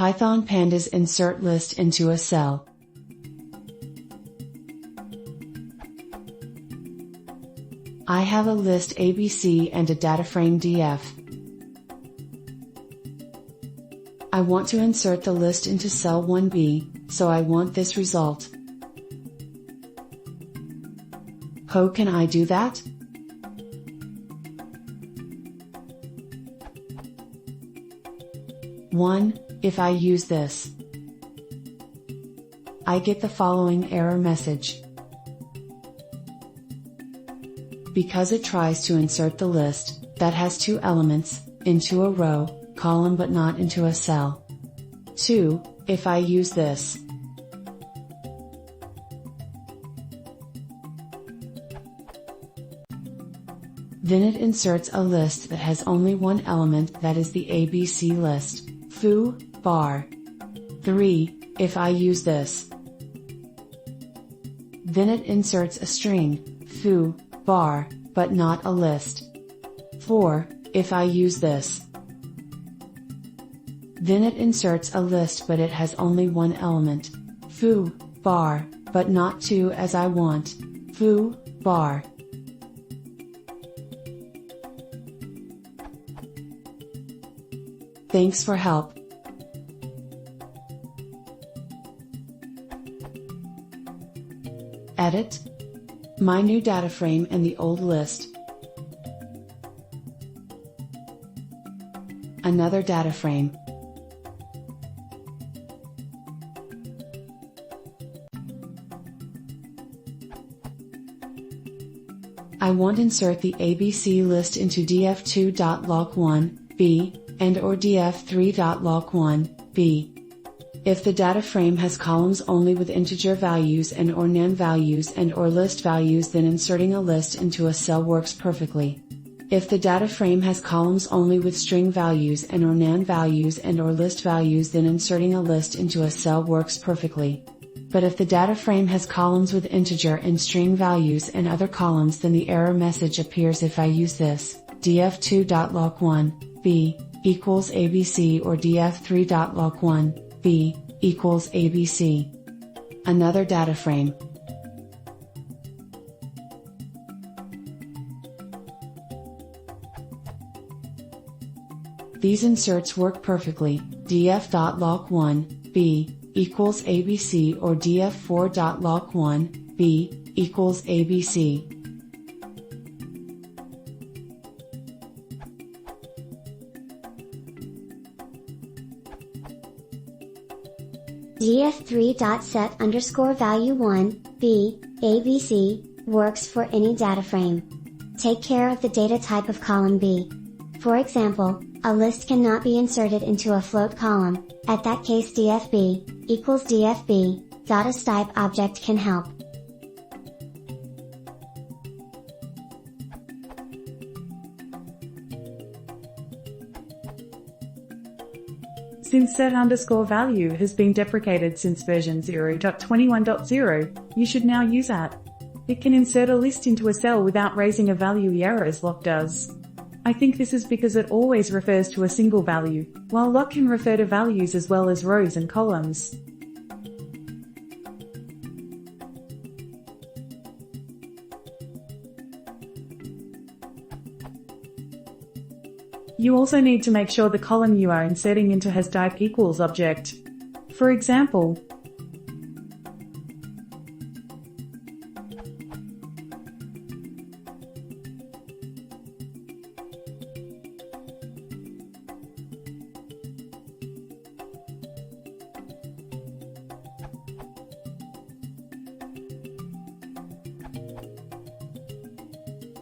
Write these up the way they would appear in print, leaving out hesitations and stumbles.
Python pandas insert list into a cell. I have a list ABC and a dataframe df. I want to insert the list into cell 1b, so I want this result. How can I do that? If I use this, I get the following error message. Because it tries to insert the list, that has two elements, into a row, column but not into a cell. 2. If I use this, then it inserts a list that has only one element, that is the ABC list, foo, bar. 3. If I use this, then it inserts a string, foo, bar, but not a list. 4. If I use this, then it inserts a list but it has only one element, foo, bar, but not two as I want, foo, bar. Thanks for help. Edit. My new data frame and the old list. Another data frame. I want to insert the ABC list into df2.log1b, and or df3.log1b. If the data frame has columns only with integer values and or nan values and or list values, then inserting a list into a cell works perfectly. If the data frame has columns only with string values and or nan values and or list values, then inserting a list into a cell works perfectly. But if the data frame has columns with integer and string values and other columns, then the error message appears if I use this, df2.log1b equals ABC or df3.log1b equals ABC. Another data frame. These inserts work perfectly, df.log1b equals ABC or df4.log1b equals ABC. df3.set_value1b ABC works for any data frame. Take care of the data type of column B. For example, a list cannot be inserted into a float column. At that case dfb equals dfb, .astype object can help. Since set_value has been deprecated since version 0.21.0, you should now use at. It can insert a list into a cell without raising a value error as lock does. I think this is because it always refers to a single value, while lock can refer to values as well as rows and columns. You also need to make sure the column you are inserting into has type equals object. For example,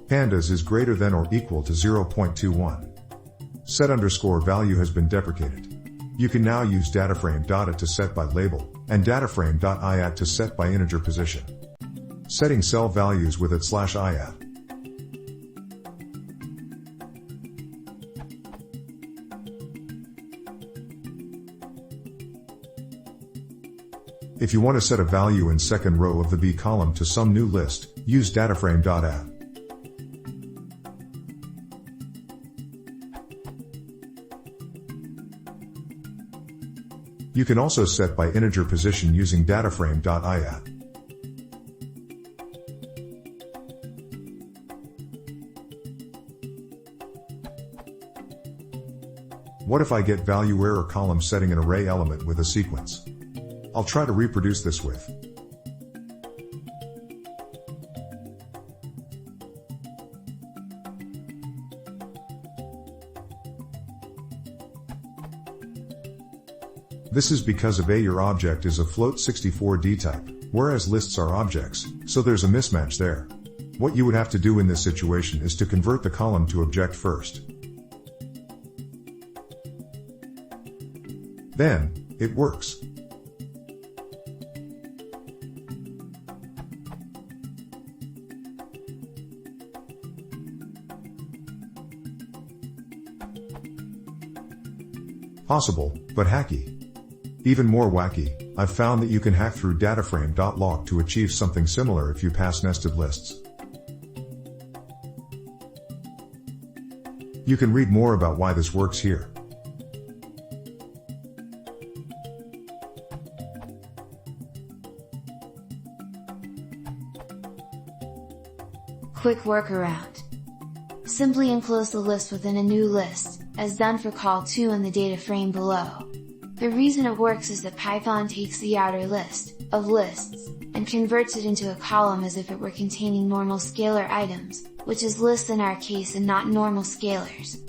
pandas is greater than or equal to 0.21. Set_value has been deprecated. You can now use dataframe.at to set by label, and dataframe.iat to set by integer position. Setting cell values with @/iat. If you want to set a value in second row of the B column to some new list, use dataframe.at. You can also set by integer position using dataframe.iat. What if I get value error column setting an array element with a sequence? I'll try to reproduce this with This is because of your object is a float 64D type, whereas lists are objects, so there's a mismatch there. What you would have to do in this situation is to convert the column to object first. Then, it works. Possible, but hacky. Even more wacky, I've found that you can hack through dataframe.log to achieve something similar if you pass nested lists. You can read more about why this works here. Quick workaround. Simply enclose the list within a new list, as done for call 2 in the data frame below. The reason it works is that Python takes the outer list of lists and converts it into a column as if it were containing normal scalar items, which is lists in our case and not normal scalars.